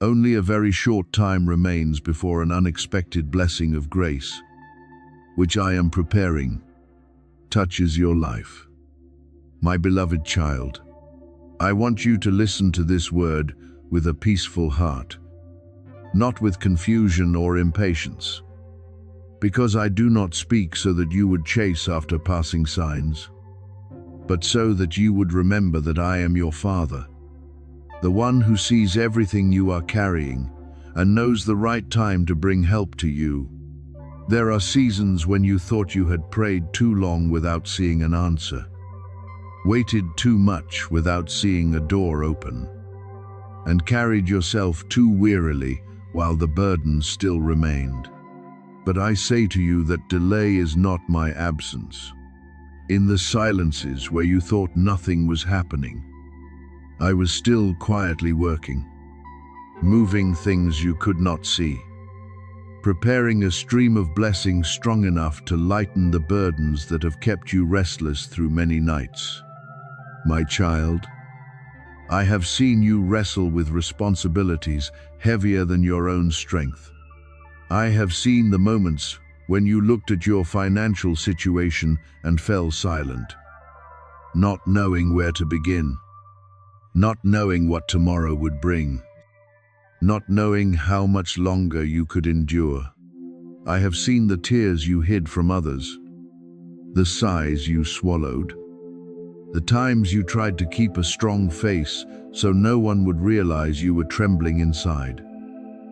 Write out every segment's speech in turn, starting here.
Only a very short time remains before an unexpected blessing of grace, which I am preparing, touches your life. My beloved child, I want you to listen to this word with a peaceful heart, not with confusion or impatience, because I do not speak so that you would chase after passing signs, but so that you would remember that I am your Father, the one who sees everything you are carrying and knows the right time to bring help to you. There are seasons when you thought you had prayed too long without seeing an answer, waited too much without seeing a door open, and carried yourself too wearily while the burden still remained. But I say to you that delay is not my absence. In the silences where you thought nothing was happening, I was still quietly working, moving things you could not see, preparing a stream of blessings strong enough to lighten the burdens that have kept you restless through many nights. My child, I have seen you wrestle with responsibilities heavier than your own strength. I have seen the moments when you looked at your financial situation and fell silent, not knowing where to begin, not knowing what tomorrow would bring, not knowing how much longer you could endure. I have seen the tears you hid from others, the sighs you swallowed, the times you tried to keep a strong face so no one would realize you were trembling inside.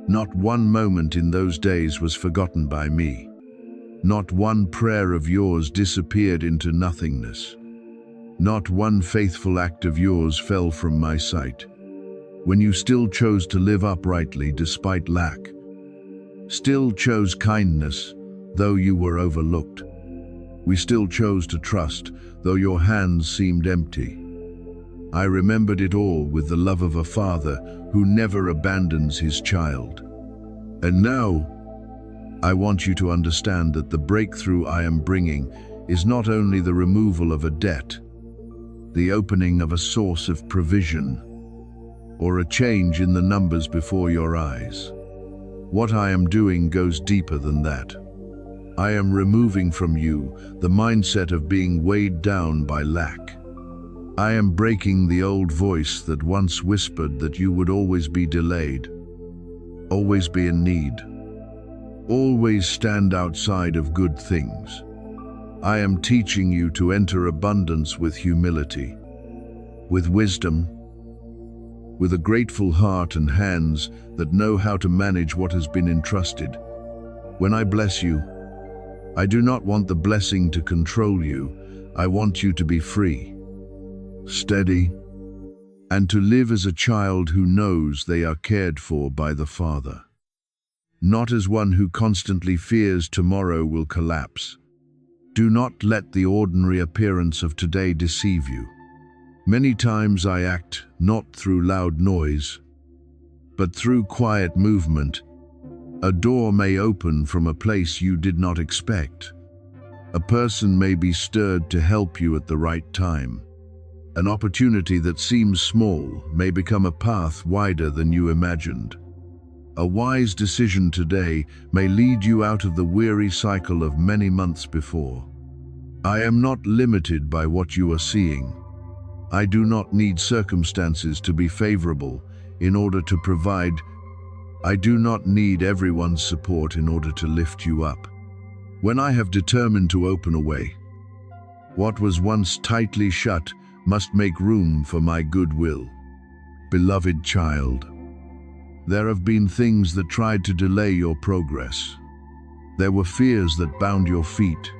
Not one moment in those days was forgotten by me. Not one prayer of yours disappeared into nothingness. Not one faithful act of yours fell from my sight. When you still chose to live uprightly despite lack, still chose kindness though you were overlooked. We still chose to trust though your hands seemed empty. I remembered it all with the love of a father who never abandons his child. And now, I want you to understand that the breakthrough I am bringing is not only the removal of a debt, the opening of a source of provision, or a change in the numbers before your eyes. What I am doing goes deeper than that. I am removing from you the mindset of being weighed down by lack. I am breaking the old voice that once whispered that you would always be delayed, always be in need, always stand outside of good things. I am teaching you to enter abundance with humility, with wisdom, with a grateful heart and hands that know how to manage what has been entrusted. When I bless you, I do not want the blessing to control you. I want you to be free, steady, and to live as a child who knows they are cared for by the Father, not as one who constantly fears tomorrow will collapse. Do not let the ordinary appearance of today deceive you. Many times I act not through loud noise, but through quiet movement. A door may open from a place you did not expect. A person may be stirred to help you at the right time. An opportunity that seems small may become a path wider than you imagined. A wise decision today may lead you out of the weary cycle of many months before. I am not limited by what you are seeing. I do not need circumstances to be favorable in order to provide. I do not need everyone's support in order to lift you up. When I have determined to open a way, what was once tightly shut must make room for my goodwill. Beloved child, there have been things that tried to delay your progress. There were fears that bound your feet.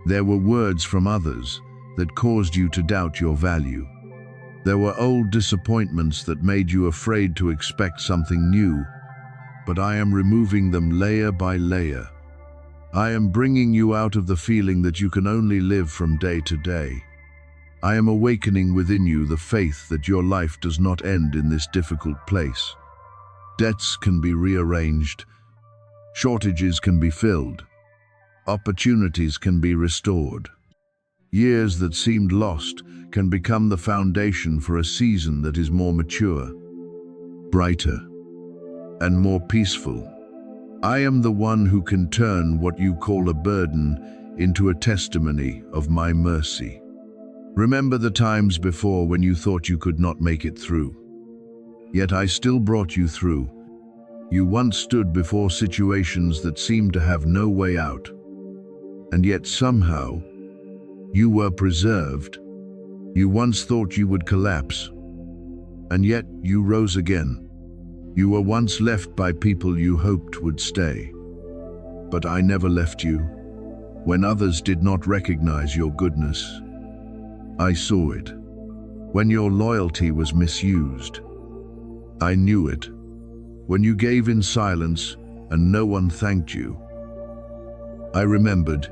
There were words from others that caused you to doubt your value. There were old disappointments that made you afraid to expect something new. But I am removing them layer by layer. I am bringing you out of the feeling that you can only live from day to day. I am awakening within you the faith that your life does not end in this difficult place. Debts can be rearranged, shortages can be filled, opportunities can be restored. Years that seemed lost can become the foundation for a season that is more mature, brighter, and more peaceful. I am the one who can turn what you call a burden into a testimony of my mercy. Remember the times before when you thought you could not make it through. Yet I still brought you through. You once stood before situations that seemed to have no way out. And yet somehow, you were preserved. You once thought you would collapse. And yet you rose again. You were once left by people you hoped would stay. But I never left you. When others did not recognize your goodness, I saw it. When your loyalty was misused, I knew it. When you gave in silence and no one thanked you, I remembered.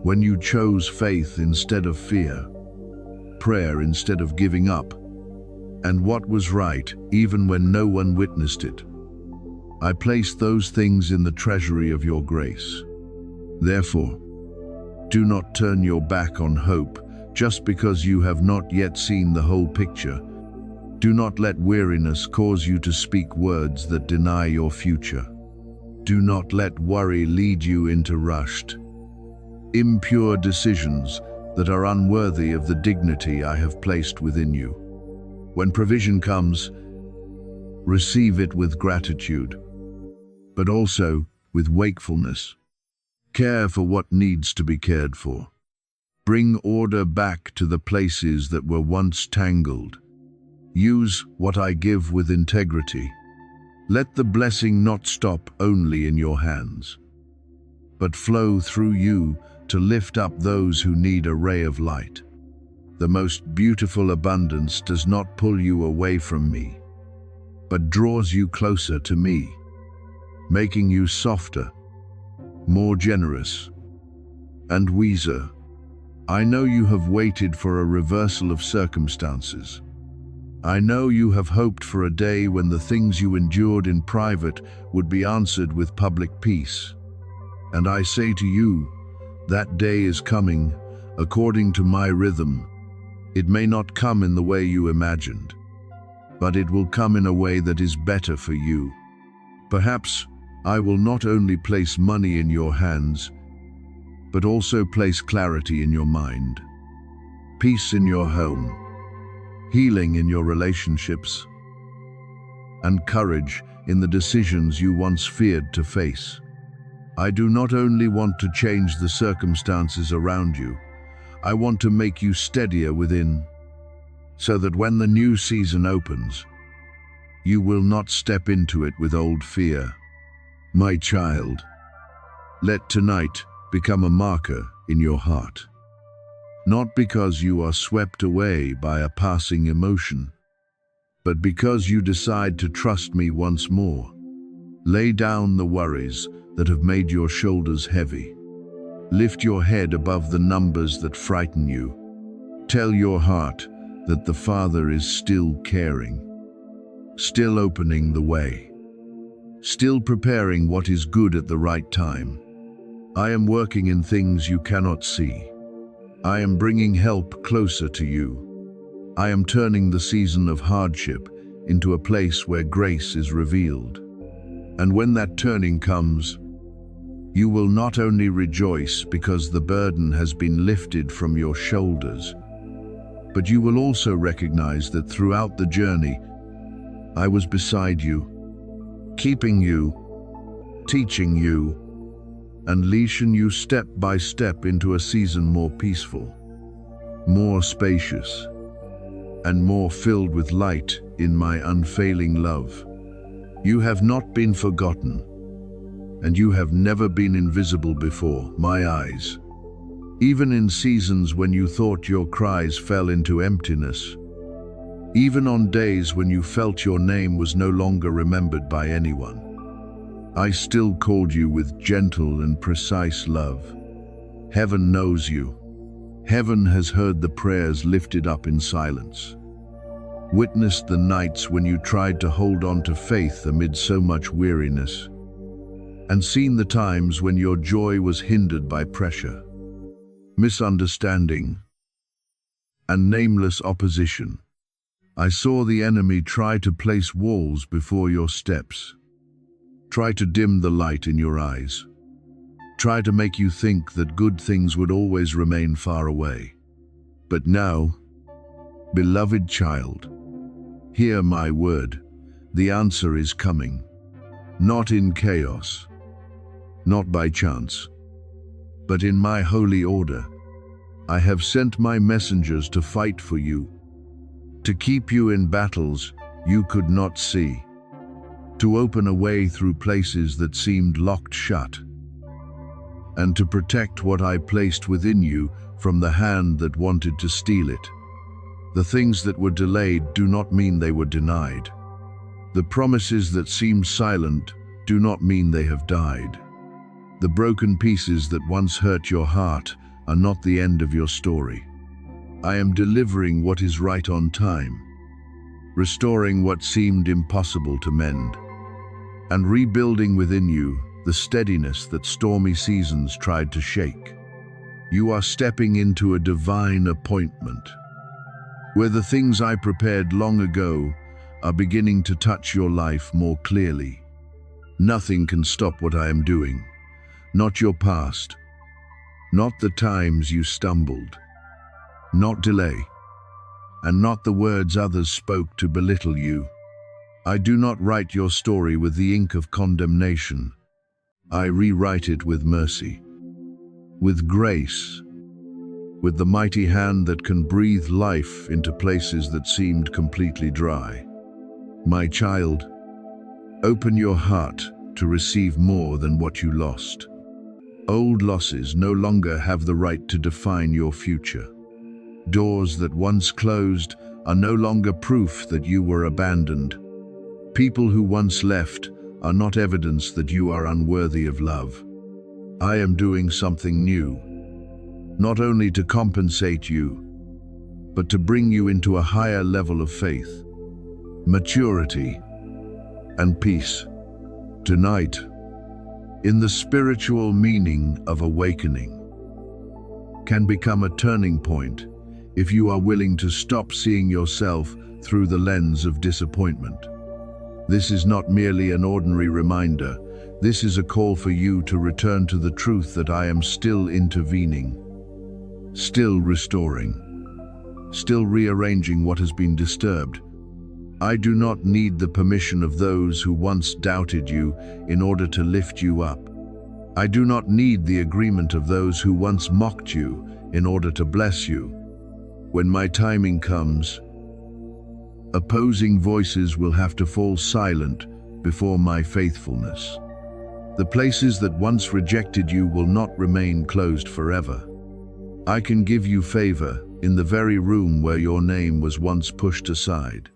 When you chose faith instead of fear, prayer instead of giving up, and what was right even when no one witnessed it, I placed those things in the treasury of your grace. Therefore, do not turn your back on hope just because you have not yet seen the whole picture. Do not let weariness cause you to speak words that deny your future. Do not let worry lead you into rushed, impure decisions that are unworthy of the dignity I have placed within you. When provision comes, receive it with gratitude, but also with wakefulness. Care for what needs to be cared for. Bring order back to the places that were once tangled. Use what I give with integrity. Let the blessing not stop only in your hands, but flow through you to lift up those who need a ray of light. The most beautiful abundance does not pull you away from me, but draws you closer to me, making you softer, more generous, and wiser. I know you have waited for a reversal of circumstances. I know you have hoped for a day when the things you endured in private would be answered with public peace. And I say to you, that day is coming according to my rhythm. It may not come in the way you imagined, but it will come in a way that is better for you. Perhaps I will not only place money in your hands, but also place clarity in your mind, peace in your home, healing in your relationships, and courage in the decisions you once feared to face. I do not only want to change the circumstances around you, I want to make you steadier within, so that when the new season opens, you will not step into it with old fear. My child, let tonight become a marker in your heart. Not because you are swept away by a passing emotion, but because you decide to trust me once more. Lay down the worries that have made your shoulders heavy. Lift your head above the numbers that frighten you. Tell your heart that the Father is still caring, still opening the way, still preparing what is good at the right time. I am working in things you cannot see. I am bringing help closer to you. I am turning the season of hardship into a place where grace is revealed. And when that turning comes, you will not only rejoice because the burden has been lifted from your shoulders, but you will also recognize that throughout the journey, I was beside you, keeping you, teaching you, and leading you step by step into a season more peaceful, more spacious, and more filled with light in my unfailing love. You have not been forgotten, and you have never been invisible before my eyes. Even in seasons when you thought your cries fell into emptiness, even on days when you felt your name was no longer remembered by anyone, I still called you with gentle and precise love. Heaven knows you. Heaven has heard the prayers lifted up in silence, witnessed the nights when you tried to hold on to faith amid so much weariness, and seen the times when your joy was hindered by pressure, misunderstanding, and nameless opposition. I saw the enemy try to place walls before your steps, Try to dim the light in your eyes. Try to make you think that good things would always remain far away. But now, beloved child, hear my word. The answer is coming. Not in chaos, not by chance, but in my holy order. I have sent my messengers to fight for you, to keep you in battles you could not see, to open a way through places that seemed locked shut, and to protect what I placed within you from the hand that wanted to steal it. The things that were delayed do not mean they were denied. The promises that seemed silent do not mean they have died. The broken pieces that once hurt your heart are not the end of your story. I am delivering what is right on time, restoring what seemed impossible to mend, and rebuilding within you the steadiness that stormy seasons tried to shake. You are stepping into a divine appointment, where the things I prepared long ago are beginning to touch your life more clearly. Nothing can stop what I am doing, not your past, not the times you stumbled, not delay, and not the words others spoke to belittle you. I do not write your story with the ink of condemnation. I rewrite it with mercy, with grace, with the mighty hand that can breathe life into places that seemed completely dry. My child, open your heart to receive more than what you lost. Old losses no longer have the right to define your future. Doors that once closed are no longer proof that you were abandoned. People who once left are not evidence that you are unworthy of love. I am doing something new, not only to compensate you, but to bring you into a higher level of faith, maturity, and peace. Tonight, in the spiritual meaning of awakening, can become a turning point if you are willing to stop seeing yourself through the lens of disappointment. This is not merely an ordinary reminder. This is a call for you to return to the truth that I am still intervening, still restoring, still rearranging what has been disturbed. I do not need the permission of those who once doubted you in order to lift you up. I do not need the agreement of those who once mocked you in order to bless you. When my timing comes, opposing voices will have to fall silent before my faithfulness. The places that once rejected you will not remain closed forever. I can give you favor in the very room where your name was once pushed aside.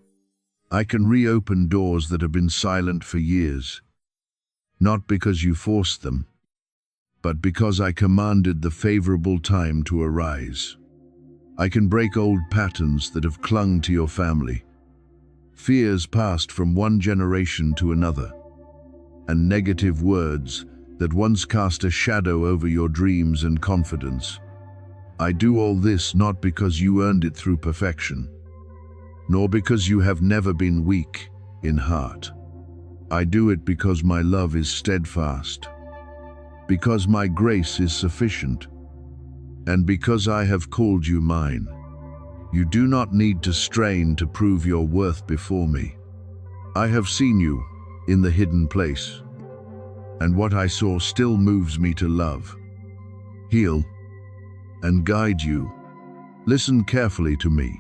I can reopen doors that have been silent for years, not because you forced them, but because I commanded the favorable time to arise. I can break old patterns that have clung to your family, fears passed from one generation to another, and negative words that once cast a shadow over your dreams and confidence. I do all this not because you earned it through perfection, nor because you have never been weak in heart. I do it because my love is steadfast, because my grace is sufficient, and because I have called you mine. You do not need to strain to prove your worth before me. I have seen you in the hidden place, and what I saw still moves me to love, heal, and guide you. Listen carefully to me.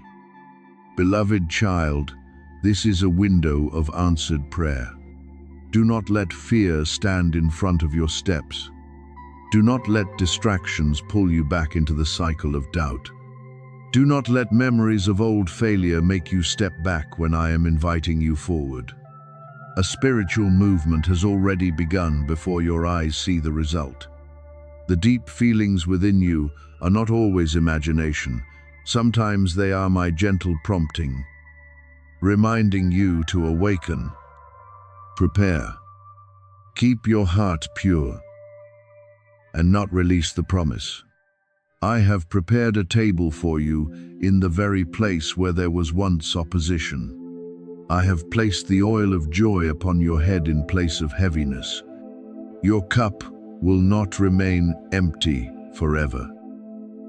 Beloved child, this is a window of answered prayer. Do not let fear stand in front of your steps. Do not let distractions pull you back into the cycle of doubt. Do not let memories of old failure make you step back when I am inviting you forward. A spiritual movement has already begun before your eyes see the result. The deep feelings within you are not always imagination. Sometimes they are my gentle prompting, reminding you to awaken, prepare, keep your heart pure, and not release the promise. I have prepared a table for you in the very place where there was once opposition. I have placed the oil of joy upon your head in place of heaviness. Your cup will not remain empty forever.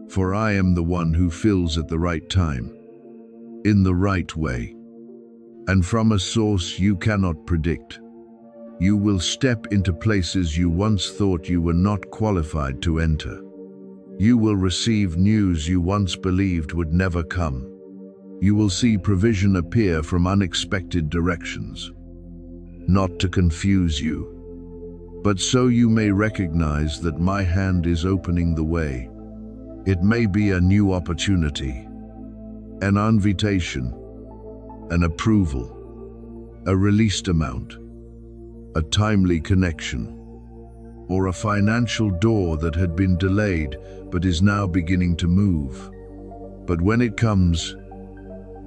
For I am the one who fills at the right time, in the right way, and from a source you cannot predict. You will step into places you once thought you were not qualified to enter. You will receive news you once believed would never come. You will see provision appear from unexpected directions, not to confuse you, but so you may recognize that my hand is opening the way. It may be a new opportunity, an invitation, an approval, a released amount, a timely connection, or a financial door that had been delayed but is now beginning to move. But when it comes,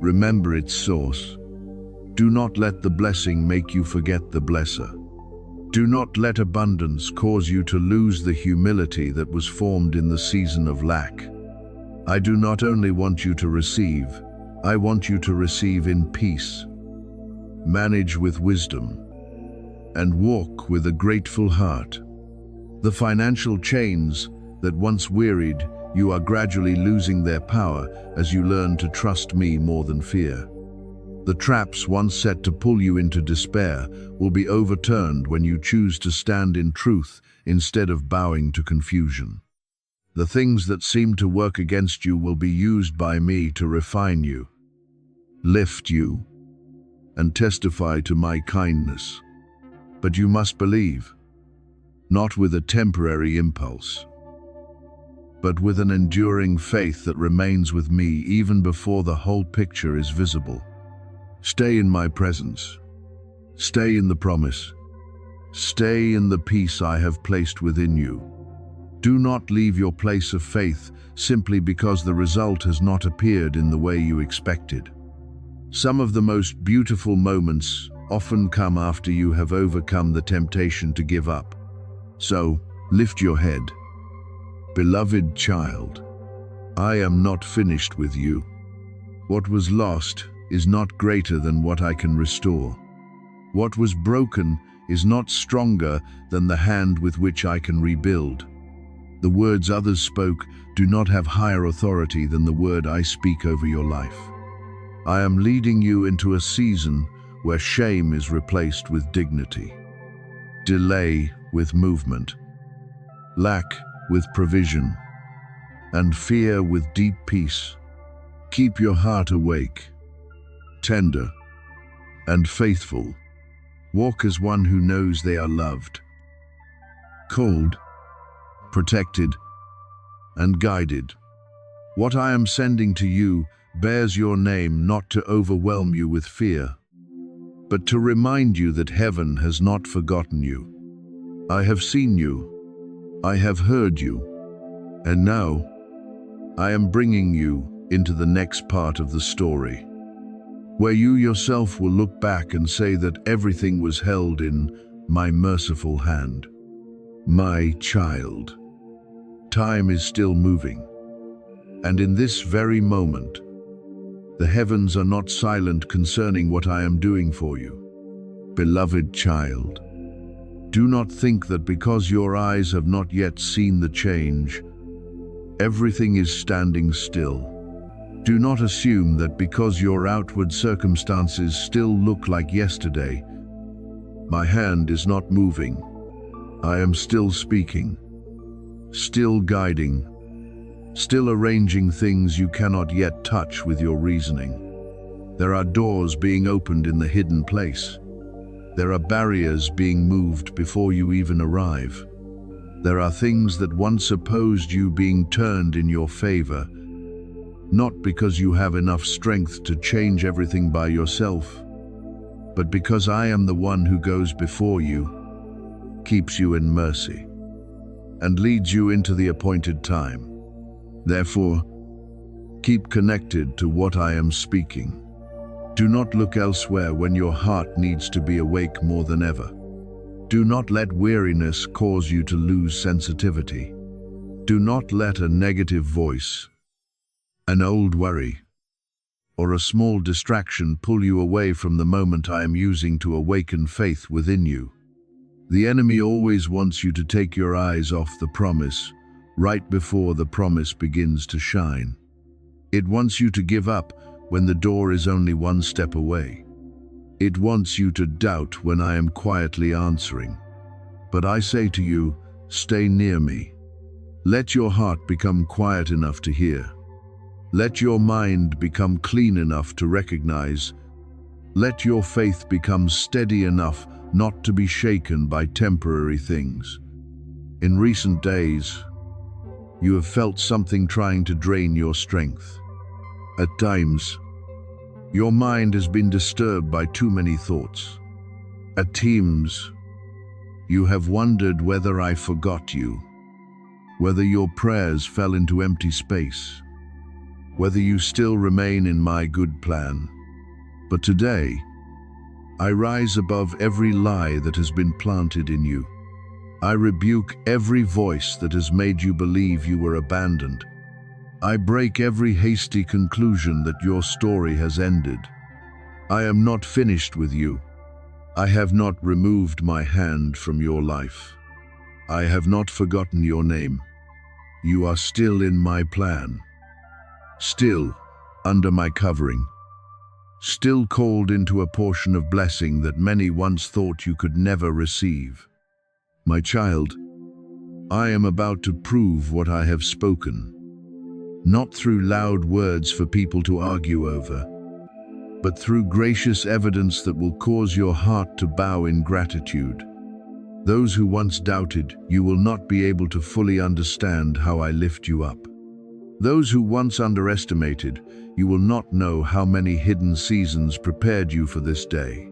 remember its source. Do not let the blessing make you forget the blesser. Do not let abundance cause you to lose the humility that was formed in the season of lack. I do not only want you to receive, I want you to receive in peace. Manage with wisdom and walk with a grateful heart. The financial chains that once wearied you are gradually losing their power as you learn to trust me more than fear. The traps once set to pull you into despair will be overturned when you choose to stand in truth instead of bowing to confusion. The things that seem to work against you will be used by me to refine you, lift you, and testify to my kindness. But you must believe, not with a temporary impulse, but with an enduring faith that remains with me even before the whole picture is visible. Stay in my presence. Stay in the promise. Stay in the peace I have placed within you. Do not leave your place of faith simply because the result has not appeared in the way you expected. Some of the most beautiful moments often come after you have overcome the temptation to give up. So, lift your head. Beloved child, I am not finished with you. What was lost is not greater than what I can restore. What was broken is not stronger than the hand with which I can rebuild. The words others spoke do not have higher authority than the word I speak over your life. I am leading you into a season where shame is replaced with dignity, delay with movement, lack with provision, and fear with deep peace. Keep your heart awake, tender, and faithful. Walk as one who knows they are loved, called, protected, and guided. What I am sending to you bears your name not to overwhelm you with fear, but to remind you that heaven has not forgotten you. I have seen you, I have heard you, and now I am bringing you into the next part of the story, where you yourself will look back and say that everything was held in my merciful hand. My child, time is still moving, and in this very moment, the heavens are not silent concerning what I am doing for you. Beloved child, do not think that because your eyes have not yet seen the change, everything is standing still. Do not assume that because your outward circumstances still look like yesterday, my hand is not moving. I am still speaking, still guiding, still arranging things you cannot yet touch with your reasoning. There are doors being opened in the hidden place. There are barriers being moved before you even arrive. There are things that once opposed you being turned in your favor, not because you have enough strength to change everything by yourself, but because I am the one who goes before you, keeps you in mercy, and leads you into the appointed time. Therefore, keep connected to what I am speaking. Do not look elsewhere when your heart needs to be awake more than ever. Do not let weariness cause you to lose sensitivity. Do not let a negative voice, an old worry, or a small distraction pull you away from the moment I am using to awaken faith within you. The enemy always wants you to take your eyes off the promise right before the promise begins to shine. It wants you to give up when the door is only one step away. It wants you to doubt when I am quietly answering. But I say to you, stay near me. Let your heart become quiet enough to hear. Let your mind become clean enough to recognize. Let your faith become steady enough not to be shaken by temporary things. In recent days, you have felt something trying to drain your strength. At times, your mind has been disturbed by too many thoughts. At times, you have wondered whether I forgot you, whether your prayers fell into empty space, whether you still remain in my good plan. But today, I rise above every lie that has been planted in you. I rebuke every voice that has made you believe you were abandoned. I break every hasty conclusion that your story has ended. I am not finished with you. I have not removed my hand from your life. I have not forgotten your name. You are still in my plan. Still under my covering. Still called into a portion of blessing that many once thought you could never receive. My child, I am about to prove what I have spoken. Not through loud words for people to argue over, but through gracious evidence that will cause your heart to bow in gratitude. Those who once doubted you will not be able to fully understand how I lift you up. Those who once underestimated you will not know how many hidden seasons prepared you for this day.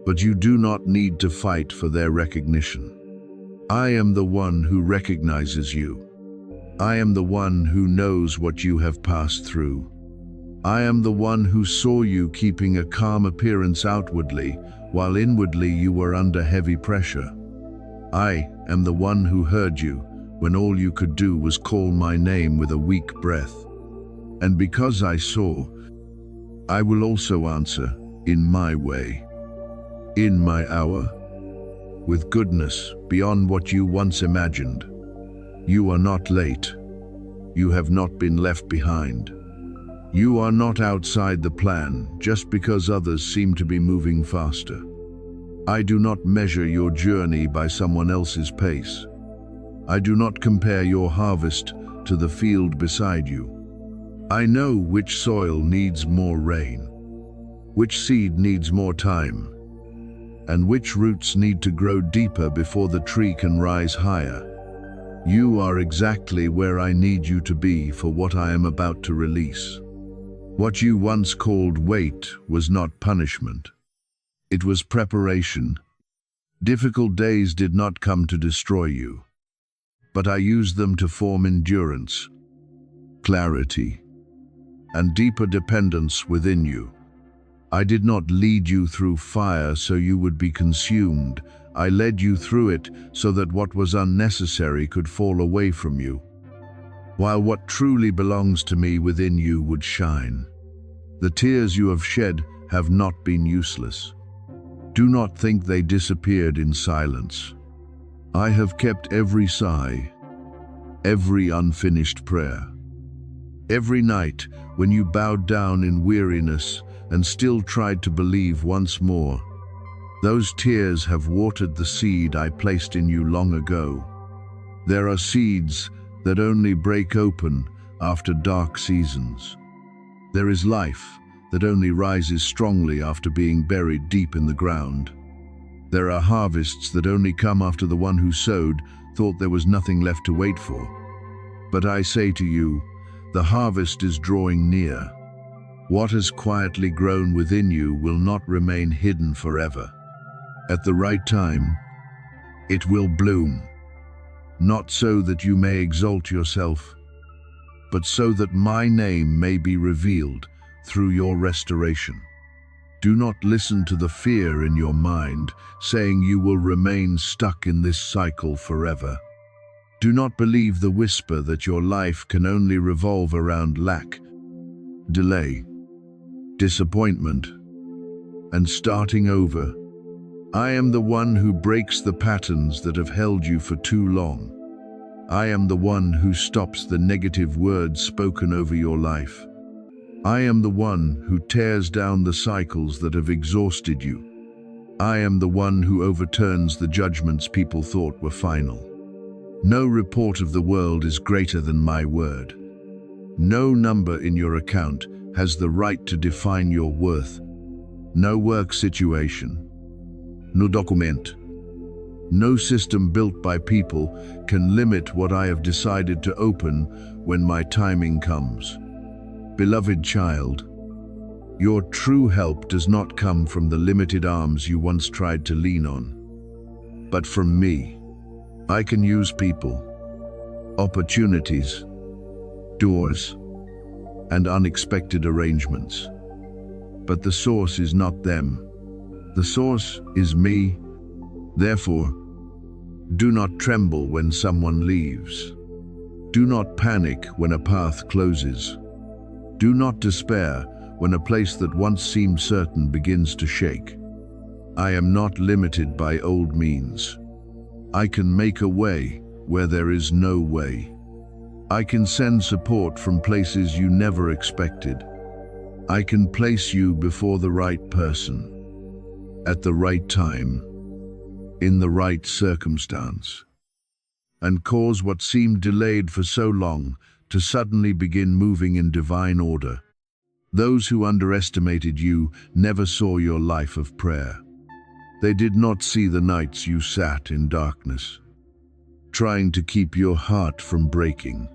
But you do not need to fight for their recognition. I am the one who recognizes you. I am the one who knows what you have passed through. I am the one who saw you keeping a calm appearance outwardly, while inwardly you were under heavy pressure. I am the one who heard you when all you could do was call my name with a weak breath. And because I saw, I will also answer in my way, in my hour, with goodness beyond what you once imagined. You are not late. You have not been left behind. You are not outside the plan just because others seem to be moving faster. I do not measure your journey by someone else's pace. I do not compare your harvest to the field beside you. I know which soil needs more rain, which seed needs more time, and which roots need to grow deeper before the tree can rise higher. You are exactly where I need you to be for what I am about to release. What you once called wait was not punishment. It was preparation. Difficult days did not come to destroy you, but I used them to form endurance, clarity, and deeper dependence within you. I did not lead you through fire so you would be consumed. I led you through it so that what was unnecessary could fall away from you, while what truly belongs to me within you would shine. The tears you have shed have not been useless. Do not think they disappeared in silence. I have kept every sigh, every unfinished prayer. Every night when you bowed down in weariness and still tried to believe once more, those tears have watered the seed I placed in you long ago. There are seeds that only break open after dark seasons. There is life that only rises strongly after being buried deep in the ground. There are harvests that only come after the one who sowed thought there was nothing left to wait for. But I say to you, the harvest is drawing near. What has quietly grown within you will not remain hidden forever. At the right time, it will bloom, not so that you may exalt yourself, but so that my name may be revealed through your restoration. Do not listen to the fear in your mind, saying you will remain stuck in this cycle forever. Do not believe the whisper that your life can only revolve around lack, delay, disappointment, and starting over. I am the one who breaks the patterns that have held you for too long. I am the one who stops the negative words spoken over your life. I am the one who tears down the cycles that have exhausted you. I am the one who overturns the judgments people thought were final. No report of the world is greater than my word. No number in your account has the right to define your worth. No work situation, no document, no system built by people can limit what I have decided to open when my timing comes. Beloved child, your true help does not come from the limited arms you once tried to lean on, but from me. I can use people, opportunities, doors, and unexpected arrangements. But the source is not them. The source is me. Therefore, do not tremble when someone leaves. Do not panic when a path closes. Do not despair when a place that once seemed certain begins to shake. I am not limited by old means. I can make a way where there is no way. I can send support from places you never expected. I can place you before the right person, at the right time, in the right circumstance, and cause what seemed delayed for so long to suddenly begin moving in divine order. Those who underestimated you never saw your life of prayer. They did not see the nights you sat in darkness, trying to keep your heart from breaking.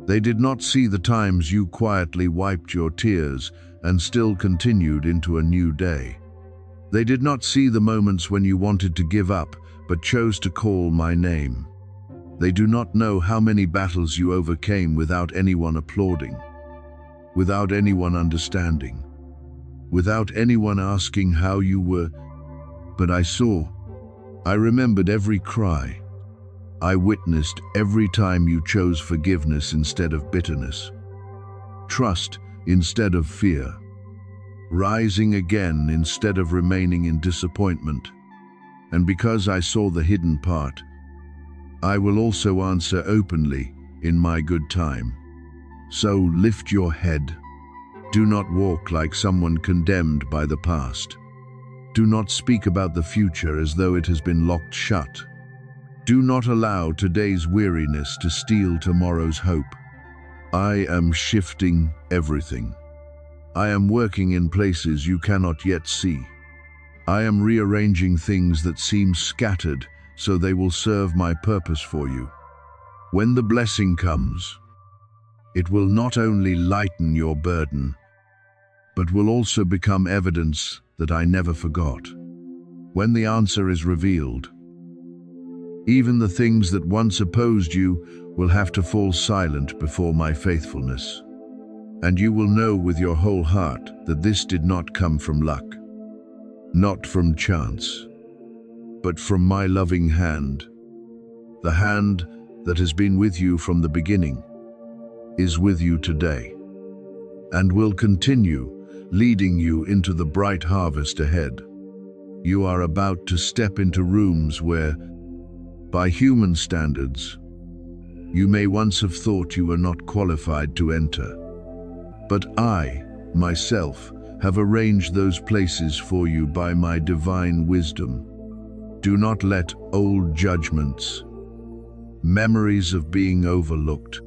They did not see the times you quietly wiped your tears and still continued into a new day. They did not see the moments when you wanted to give up but chose to call my name. They do not know how many battles you overcame without anyone applauding, without anyone understanding, without anyone asking how you were. But I saw. I remembered every cry. I witnessed every time you chose forgiveness instead of bitterness, trust instead of fear, rising again instead of remaining in disappointment. And because I saw the hidden part, I will also answer openly in my good time. So lift your head. Do not walk like someone condemned by the past. Do not speak about the future as though it has been locked shut. Do not allow today's weariness to steal tomorrow's hope. I am shifting everything. I am working in places you cannot yet see. I am rearranging things that seem scattered so they will serve my purpose for you. When the blessing comes, it will not only lighten your burden, but will also become evidence that I never forgot. When the answer is revealed, even the things that once opposed you will have to fall silent before my faithfulness. And you will know with your whole heart that this did not come from luck, not from chance, but from my loving hand. The hand that has been with you from the beginning is with you today and will continue leading you into the bright harvest ahead. You are about to step into rooms where, by human standards, you may once have thought you were not qualified to enter. But I, myself, have arranged those places for you by my divine wisdom. Do not let old judgments, memories of being overlooked,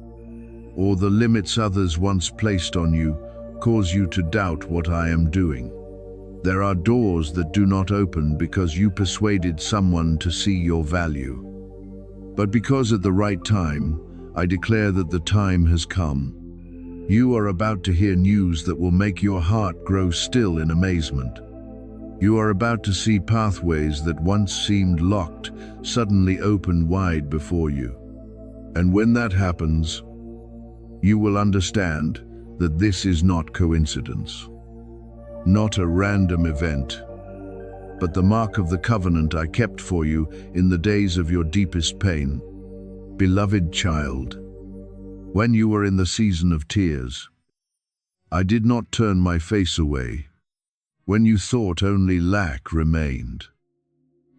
or the limits others once placed on you cause you to doubt what I am doing. There are doors that do not open because you persuaded someone to see your value, but because at the right time, I declare that the time has come. You are about to hear news that will make your heart grow still in amazement. You are about to see pathways that once seemed locked suddenly open wide before you. And when that happens, you will understand that this is not coincidence, not a random event, but the mark of the covenant I kept for you in the days of your deepest pain. Beloved child, when you were in the season of tears, I did not turn my face away when you thought only lack remained.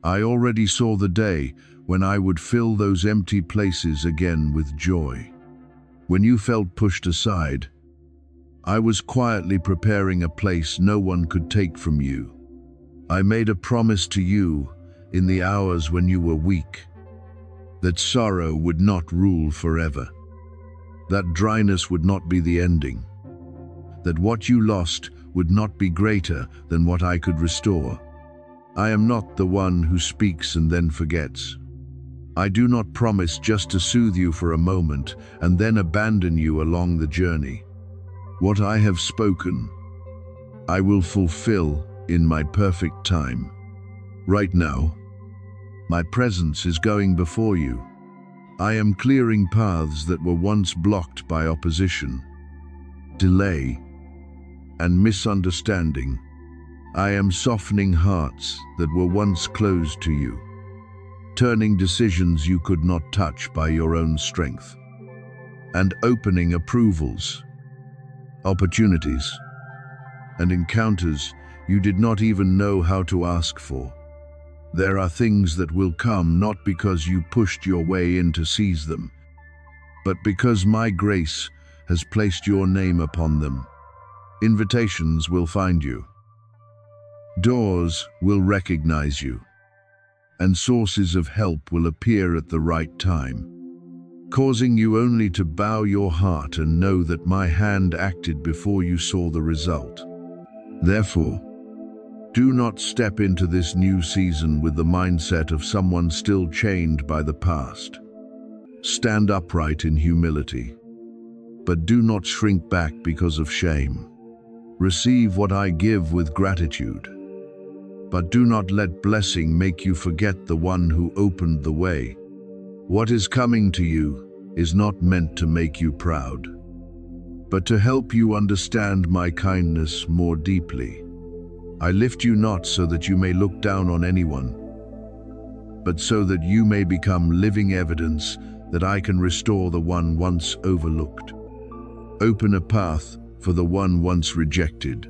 I already saw the day when I would fill those empty places again with joy. When you felt pushed aside, I was quietly preparing a place no one could take from you. I made a promise to you in the hours when you were weak, that sorrow would not rule forever, that dryness would not be the ending, that what you lost would not be greater than what I could restore. I am not the one who speaks and then forgets. I do not promise just to soothe you for a moment and then abandon you along the journey. What I have spoken, I will fulfill in my perfect time. Right now, my presence is going before you. I am clearing paths that were once blocked by opposition, delay, and misunderstanding. I am softening hearts that were once closed to you, turning decisions you could not touch by your own strength, and opening approvals, opportunities, and encounters you did not even know how to ask for. There are things that will come not because you pushed your way in to seize them, but because my grace has placed your name upon them. Invitations will find you. Doors will recognize you, and sources of help will appear at the right time, causing you only to bow your heart and know that my hand acted before you saw the result. Therefore, do not step into this new season with the mindset of someone still chained by the past. Stand upright in humility, but do not shrink back because of shame. Receive what I give with gratitude, but do not let blessing make you forget the one who opened the way. What is coming to you is not meant to make you proud, but to help you understand my kindness more deeply. I lift you not so that you may look down on anyone, but so that you may become living evidence that I can restore the one once overlooked, open a path for the one once rejected,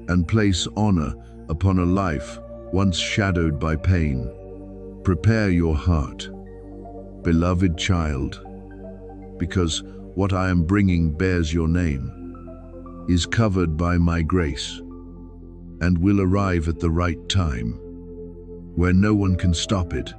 and place honor upon a life once shadowed by pain. Prepare your heart, beloved child, because what I am bringing bears your name, is covered by my grace, and will arrive at the right time, where no one can stop it.